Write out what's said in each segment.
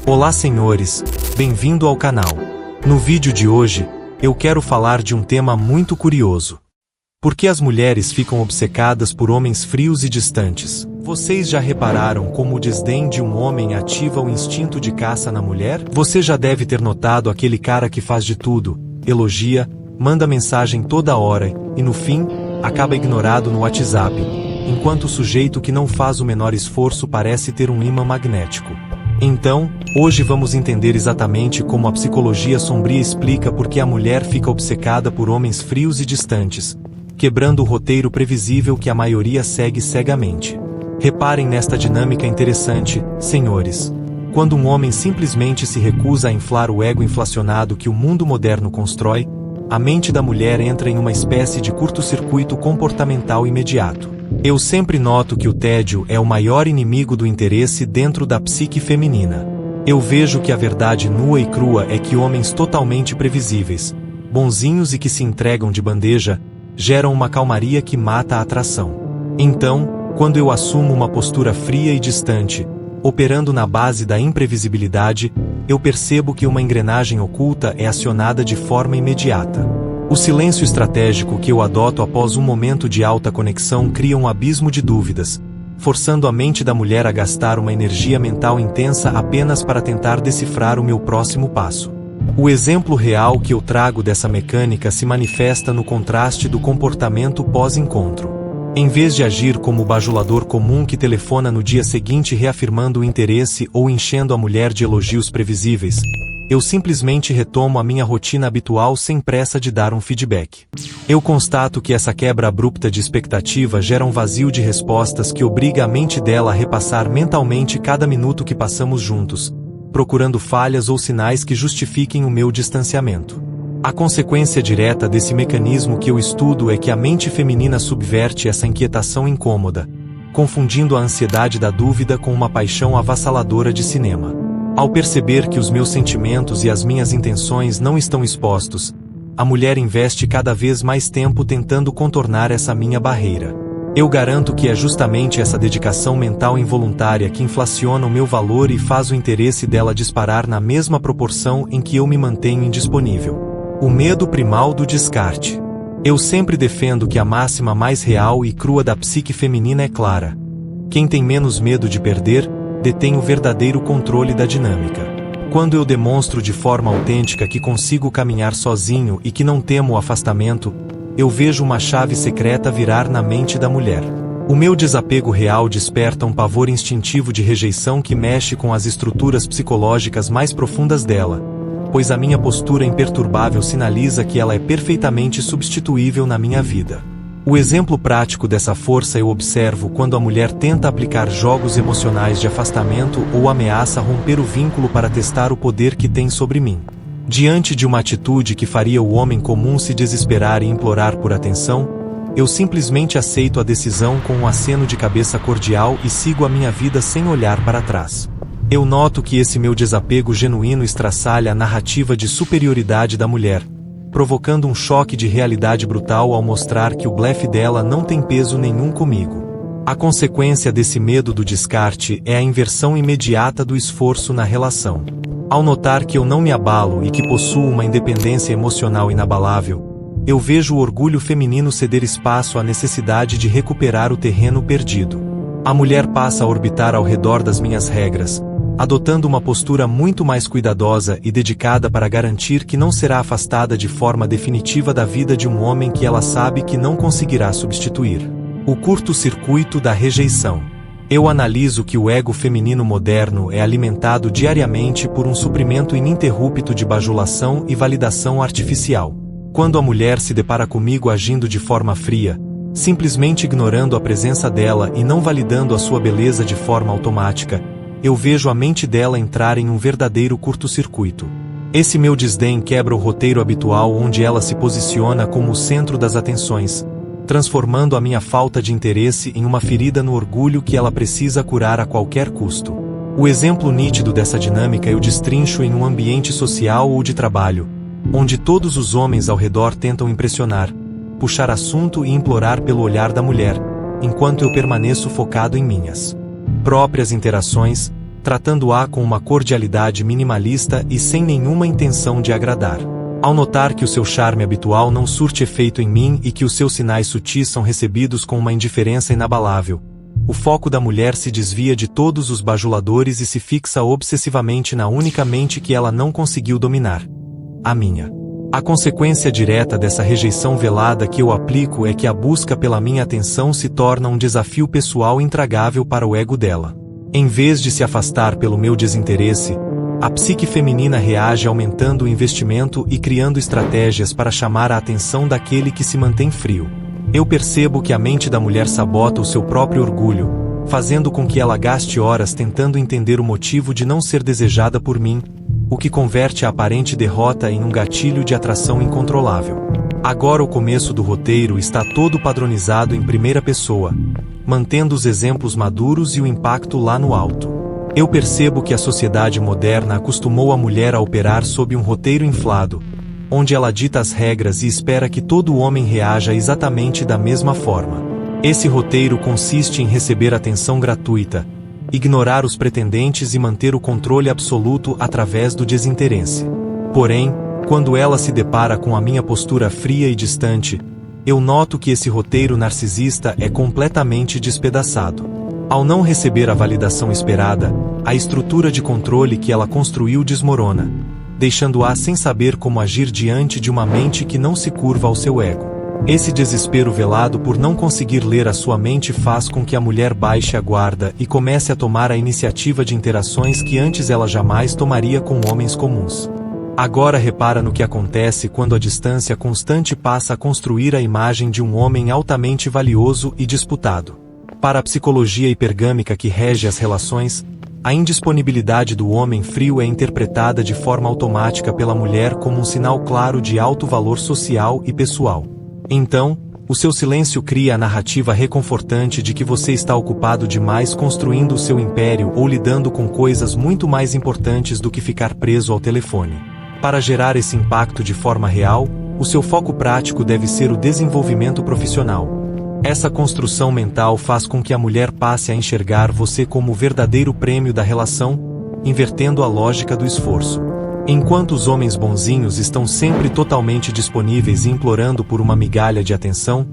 Olá senhores, bem-vindo ao canal. No vídeo de hoje, eu quero falar de um tema muito curioso. Por que as mulheres ficam obcecadas por homens frios e distantes? Vocês já repararam como o desdém de um homem ativa o instinto de caça na mulher? Você já deve ter notado aquele cara que faz de tudo, elogia, manda mensagem toda hora e, no fim, acaba ignorado no WhatsApp, enquanto o sujeito que não faz o menor esforço parece ter um ímã magnético. Então, hoje vamos entender exatamente como a psicologia sombria explica por que a mulher fica obcecada por homens frios e distantes, quebrando o roteiro previsível que a maioria segue cegamente. Reparem nesta dinâmica interessante, senhores. Quando um homem simplesmente se recusa a inflar o ego inflacionado que o mundo moderno constrói, a mente da mulher entra em uma espécie de curto-circuito comportamental imediato. Eu sempre noto que o tédio é o maior inimigo do interesse dentro da psique feminina. Eu vejo que a verdade nua e crua é que homens totalmente previsíveis, bonzinhos e que se entregam de bandeja, geram uma calmaria que mata a atração. Então, quando eu assumo uma postura fria e distante, operando na base da imprevisibilidade, eu percebo que uma engrenagem oculta é acionada de forma imediata. O silêncio estratégico que eu adoto após um momento de alta conexão cria um abismo de dúvidas, forçando a mente da mulher a gastar uma energia mental intensa apenas para tentar decifrar o meu próximo passo. O exemplo real que eu trago dessa mecânica se manifesta no contraste do comportamento pós-encontro. Em vez de agir como o bajulador comum que telefona no dia seguinte reafirmando o interesse ou enchendo a mulher de elogios previsíveis, eu simplesmente retomo a minha rotina habitual sem pressa de dar um feedback. Eu constato que essa quebra abrupta de expectativa gera um vazio de respostas que obriga a mente dela a repassar mentalmente cada minuto que passamos juntos, procurando falhas ou sinais que justifiquem o meu distanciamento. A consequência direta desse mecanismo que eu estudo é que a mente feminina subverte essa inquietação incômoda, confundindo a ansiedade da dúvida com uma paixão avassaladora de cinema. Ao perceber que os meus sentimentos e as minhas intenções não estão expostos, a mulher investe cada vez mais tempo tentando contornar essa minha barreira. Eu garanto que é justamente essa dedicação mental involuntária que inflaciona o meu valor e faz o interesse dela disparar na mesma proporção em que eu me mantenho indisponível. O medo primal do descarte. Eu sempre defendo que a máxima mais real e crua da psique feminina é clara. Quem tem menos medo de perder, detém o verdadeiro controle da dinâmica. Quando eu demonstro de forma autêntica que consigo caminhar sozinho e que não temo o afastamento, eu vejo uma chave secreta virar na mente da mulher. O meu desapego real desperta um pavor instintivo de rejeição que mexe com as estruturas psicológicas mais profundas dela, pois a minha postura imperturbável sinaliza que ela é perfeitamente substituível na minha vida. O exemplo prático dessa força eu observo quando a mulher tenta aplicar jogos emocionais de afastamento ou ameaça romper o vínculo para testar o poder que tem sobre mim. Diante de uma atitude que faria o homem comum se desesperar e implorar por atenção, eu simplesmente aceito a decisão com um aceno de cabeça cordial e sigo a minha vida sem olhar para trás. Eu noto que esse meu desapego genuíno estraçalha a narrativa de superioridade da mulher, provocando um choque de realidade brutal ao mostrar que o blefe dela não tem peso nenhum comigo. A consequência desse medo do descarte é a inversão imediata do esforço na relação. Ao notar que eu não me abalo e que possuo uma independência emocional inabalável, eu vejo o orgulho feminino ceder espaço à necessidade de recuperar o terreno perdido. A mulher passa a orbitar ao redor das minhas regras, adotando uma postura muito mais cuidadosa e dedicada para garantir que não será afastada de forma definitiva da vida de um homem que ela sabe que não conseguirá substituir. O curto-circuito da rejeição. Eu analiso que o ego feminino moderno é alimentado diariamente por um suprimento ininterrupto de bajulação e validação artificial. Quando a mulher se depara comigo agindo de forma fria, simplesmente ignorando a presença dela e não validando a sua beleza de forma automática, eu vejo a mente dela entrar em um verdadeiro curto-circuito. Esse meu desdém quebra o roteiro habitual onde ela se posiciona como o centro das atenções, transformando a minha falta de interesse em uma ferida no orgulho que ela precisa curar a qualquer custo. O exemplo nítido dessa dinâmica eu destrincho em um ambiente social ou de trabalho, onde todos os homens ao redor tentam impressionar, puxar assunto e implorar pelo olhar da mulher, enquanto eu permaneço focado em minhas próprias interações, tratando-a com uma cordialidade minimalista e sem nenhuma intenção de agradar. Ao notar que o seu charme habitual não surte efeito em mim e que os seus sinais sutis são recebidos com uma indiferença inabalável, o foco da mulher se desvia de todos os bajuladores e se fixa obsessivamente na única mente que ela não conseguiu dominar: a minha. A consequência direta dessa rejeição velada que eu aplico é que a busca pela minha atenção se torna um desafio pessoal intragável para o ego dela. Em vez de se afastar pelo meu desinteresse, a psique feminina reage aumentando o investimento e criando estratégias para chamar a atenção daquele que se mantém frio. Eu percebo que a mente da mulher sabota o seu próprio orgulho, fazendo com que ela gaste horas tentando entender o motivo de não ser desejada por mim, o que converte a aparente derrota em um gatilho de atração incontrolável. Agora o começo do roteiro está todo padronizado em primeira pessoa, mantendo os exemplos maduros e o impacto lá no alto. Eu percebo que a sociedade moderna acostumou a mulher a operar sob um roteiro inflado, onde ela dita as regras e espera que todo homem reaja exatamente da mesma forma. Esse roteiro consiste em receber atenção gratuita, ignorar os pretendentes e manter o controle absoluto através do desinteresse. Porém, quando ela se depara com a minha postura fria e distante, eu noto que esse roteiro narcisista é completamente despedaçado. Ao não receber a validação esperada, a estrutura de controle que ela construiu desmorona, deixando-a sem saber como agir diante de uma mente que não se curva ao seu ego. Esse desespero velado por não conseguir ler a sua mente faz com que a mulher baixe a guarda e comece a tomar a iniciativa de interações que antes ela jamais tomaria com homens comuns. Agora repara no que acontece quando a distância constante passa a construir a imagem de um homem altamente valioso e disputado. Para a psicologia hipergâmica que rege as relações, a indisponibilidade do homem frio é interpretada de forma automática pela mulher como um sinal claro de alto valor social e pessoal. Então, o seu silêncio cria a narrativa reconfortante de que você está ocupado demais construindo o seu império ou lidando com coisas muito mais importantes do que ficar preso ao telefone. Para gerar esse impacto de forma real, o seu foco prático deve ser o desenvolvimento profissional. Essa construção mental faz com que a mulher passe a enxergar você como o verdadeiro prêmio da relação, invertendo a lógica do esforço. Enquanto os homens bonzinhos estão sempre totalmente disponíveis e implorando por uma migalha de atenção,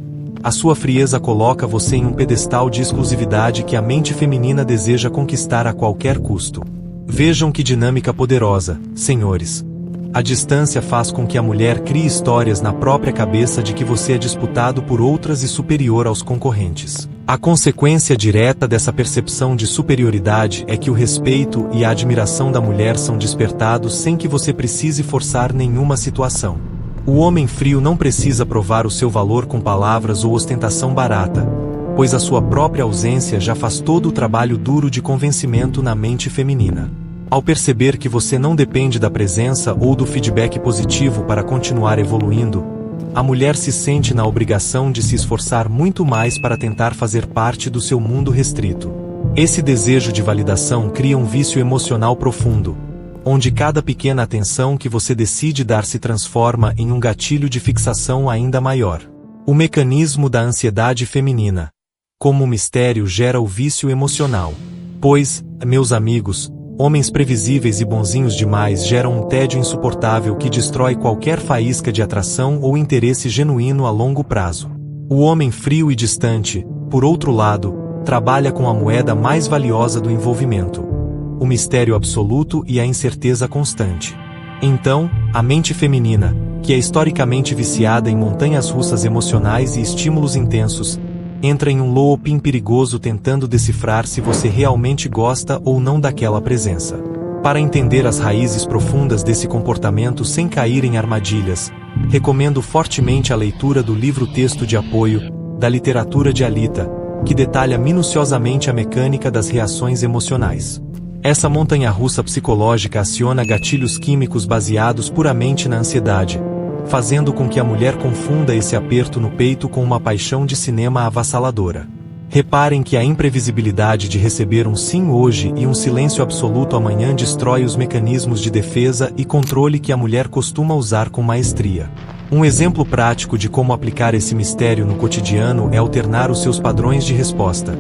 a sua frieza coloca você em um pedestal de exclusividade que a mente feminina deseja conquistar a qualquer custo. Vejam que dinâmica poderosa, senhores. A distância faz com que a mulher crie histórias na própria cabeça de que você é disputado por outras e superior aos concorrentes. A consequência direta dessa percepção de superioridade é que o respeito e a admiração da mulher são despertados sem que você precise forçar nenhuma situação. O homem frio não precisa provar o seu valor com palavras ou ostentação barata, pois a sua própria ausência já faz todo o trabalho duro de convencimento na mente feminina. Ao perceber que você não depende da presença ou do feedback positivo para continuar evoluindo, a mulher se sente na obrigação de se esforçar muito mais para tentar fazer parte do seu mundo restrito. Esse desejo de validação cria um vício emocional profundo, onde cada pequena atenção que você decide dar se transforma em um gatilho de fixação ainda maior. O mecanismo da ansiedade feminina. Como o mistério gera o vício emocional. Pois, meus amigos, homens previsíveis e bonzinhos demais geram um tédio insuportável que destrói qualquer faísca de atração ou interesse genuíno a longo prazo. O homem frio e distante, por outro lado, trabalha com a moeda mais valiosa do envolvimento: o mistério absoluto e a incerteza constante. Então, a mente feminina, que é historicamente viciada em montanhas russas emocionais e estímulos intensos, entra em um looping perigoso tentando decifrar se você realmente gosta ou não daquela presença. Para entender as raízes profundas desse comportamento sem cair em armadilhas, recomendo fortemente a leitura do livro-texto de apoio, da literatura de Alita, que detalha minuciosamente a mecânica das reações emocionais. Essa montanha-russa psicológica aciona gatilhos químicos baseados puramente na ansiedade, fazendo com que a mulher confunda esse aperto no peito com uma paixão de cinema avassaladora. Reparem que a imprevisibilidade de receber um sim hoje e um silêncio absoluto amanhã destrói os mecanismos de defesa e controle que a mulher costuma usar com maestria. Um exemplo prático de como aplicar esse mistério no cotidiano é alternar os seus padrões de resposta.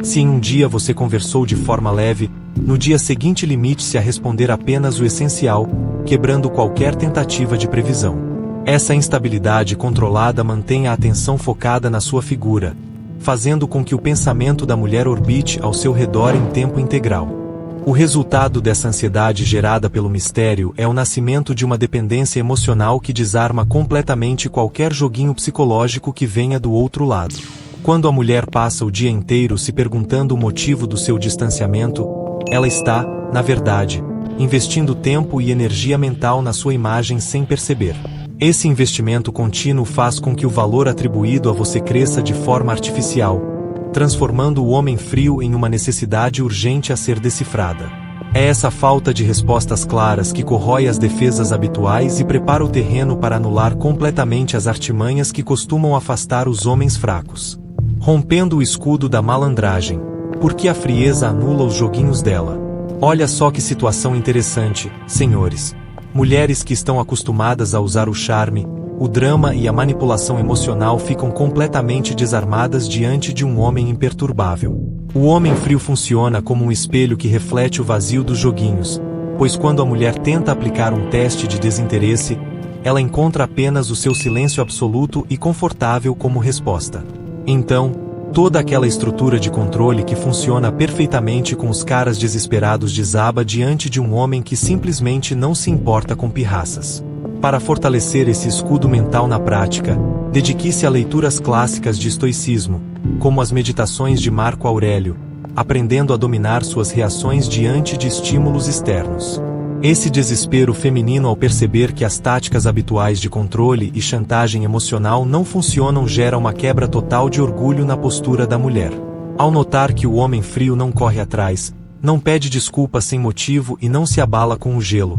Se em um dia você conversou de forma leve, No dia seguinte limite-se a responder apenas o essencial, quebrando qualquer tentativa de previsão. Essa instabilidade controlada mantém a atenção focada na sua figura, fazendo com que o pensamento da mulher orbite ao seu redor em tempo integral. O resultado dessa ansiedade gerada pelo mistério é o nascimento de uma dependência emocional que desarma completamente qualquer joguinho psicológico que venha do outro lado. Quando a mulher passa o dia inteiro se perguntando o motivo do seu distanciamento, ela está, na verdade, investindo tempo e energia mental na sua imagem sem perceber. Esse investimento contínuo faz com que o valor atribuído a você cresça de forma artificial, transformando o homem frio em uma necessidade urgente a ser decifrada. É essa falta de respostas claras que corrói as defesas habituais e prepara o terreno para anular completamente as artimanhas que costumam afastar os homens fracos. Rompendo o escudo da malandragem, porque a frieza anula os joguinhos dela. Olha só que situação interessante, senhores. Mulheres que estão acostumadas a usar o charme, o drama e a manipulação emocional ficam completamente desarmadas diante de um homem imperturbável. O homem frio funciona como um espelho que reflete o vazio dos joguinhos, pois quando a mulher tenta aplicar um teste de desinteresse, ela encontra apenas o seu silêncio absoluto e confortável como resposta. Então, toda aquela estrutura de controle que funciona perfeitamente com os caras desesperados desaba diante de um homem que simplesmente não se importa com pirraças. Para fortalecer esse escudo mental na prática, dedique-se a leituras clássicas de estoicismo, como as meditações de Marco Aurélio, aprendendo a dominar suas reações diante de estímulos externos. Esse desespero feminino ao perceber que as táticas habituais de controle e chantagem emocional não funcionam gera uma quebra total de orgulho na postura da mulher. Ao notar que o homem frio não corre atrás, não pede desculpas sem motivo e não se abala com o gelo,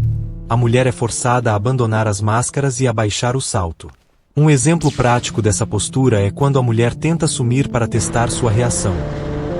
a mulher é forçada a abandonar as máscaras e a baixar o salto. Um exemplo prático dessa postura é quando a mulher tenta sumir para testar sua reação.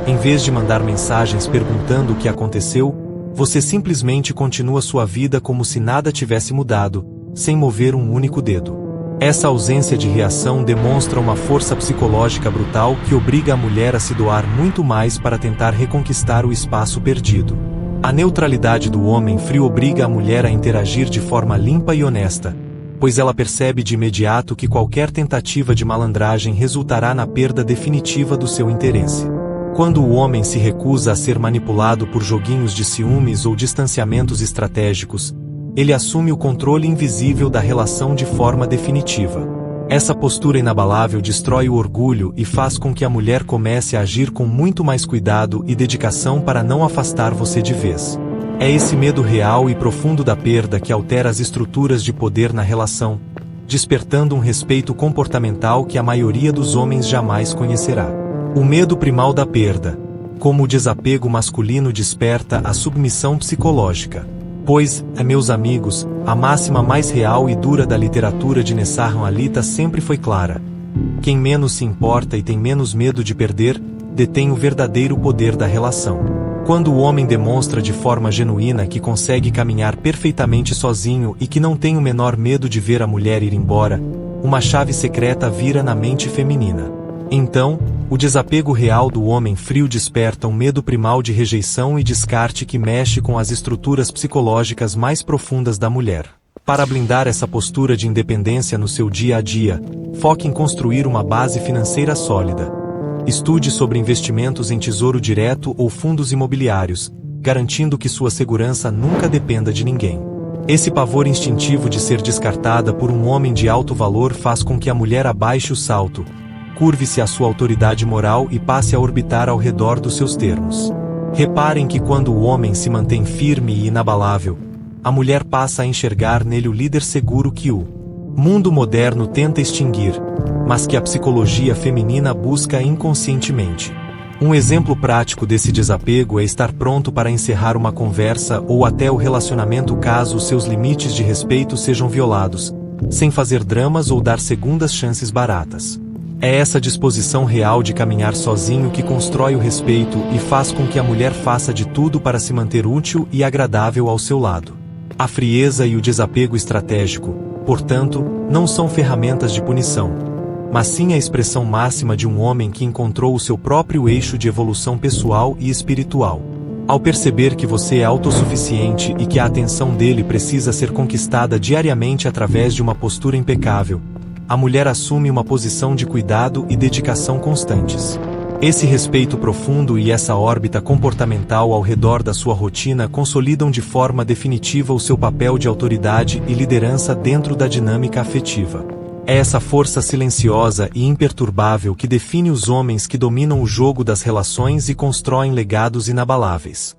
Em vez de mandar mensagens perguntando o que aconteceu, você simplesmente continua sua vida como se nada tivesse mudado, sem mover um único dedo. Essa ausência de reação demonstra uma força psicológica brutal que obriga a mulher a se doar muito mais para tentar reconquistar o espaço perdido. A neutralidade do homem frio obriga a mulher a interagir de forma limpa e honesta, pois ela percebe de imediato que qualquer tentativa de malandragem resultará na perda definitiva do seu interesse. Quando o homem se recusa a ser manipulado por joguinhos de ciúmes ou distanciamentos estratégicos, ele assume o controle invisível da relação de forma definitiva. Essa postura inabalável destrói o orgulho e faz com que a mulher comece a agir com muito mais cuidado e dedicação para não afastar você de vez. É esse medo real e profundo da perda que altera as estruturas de poder na relação, despertando um respeito comportamental que a maioria dos homens jamais conhecerá. O medo primal da perda, como o desapego masculino desperta a submissão psicológica. Pois, meus amigos, a máxima mais real e dura da literatura de Nessaram Alita sempre foi clara. Quem menos se importa e tem menos medo de perder, detém o verdadeiro poder da relação. Quando o homem demonstra de forma genuína que consegue caminhar perfeitamente sozinho e que não tem o menor medo de ver a mulher ir embora, uma chave secreta vira na mente feminina. Então, o desapego real do homem frio desperta um medo primal de rejeição e descarte que mexe com as estruturas psicológicas mais profundas da mulher. Para blindar essa postura de independência no seu dia a dia, foque em construir uma base financeira sólida. Estude sobre investimentos em tesouro direto ou fundos imobiliários, garantindo que sua segurança nunca dependa de ninguém. Esse pavor instintivo de ser descartada por um homem de alto valor faz com que a mulher abaixe o salto, curve-se à sua autoridade moral e passe a orbitar ao redor dos seus termos. Reparem que quando o homem se mantém firme e inabalável, a mulher passa a enxergar nele o líder seguro que o mundo moderno tenta extinguir, mas que a psicologia feminina busca inconscientemente. Um exemplo prático desse desapego é estar pronto para encerrar uma conversa ou até o relacionamento caso os seus limites de respeito sejam violados, sem fazer dramas ou dar segundas chances baratas. É essa disposição real de caminhar sozinho que constrói o respeito e faz com que a mulher faça de tudo para se manter útil e agradável ao seu lado. A frieza e o desapego estratégico, portanto, não são ferramentas de punição, mas sim a expressão máxima de um homem que encontrou o seu próprio eixo de evolução pessoal e espiritual. Ao perceber que você é autossuficiente e que a atenção dele precisa ser conquistada diariamente através de uma postura impecável, a mulher assume uma posição de cuidado e dedicação constantes. Esse respeito profundo e essa órbita comportamental ao redor da sua rotina consolidam de forma definitiva o seu papel de autoridade e liderança dentro da dinâmica afetiva. É essa força silenciosa e imperturbável que define os homens que dominam o jogo das relações e constroem legados inabaláveis.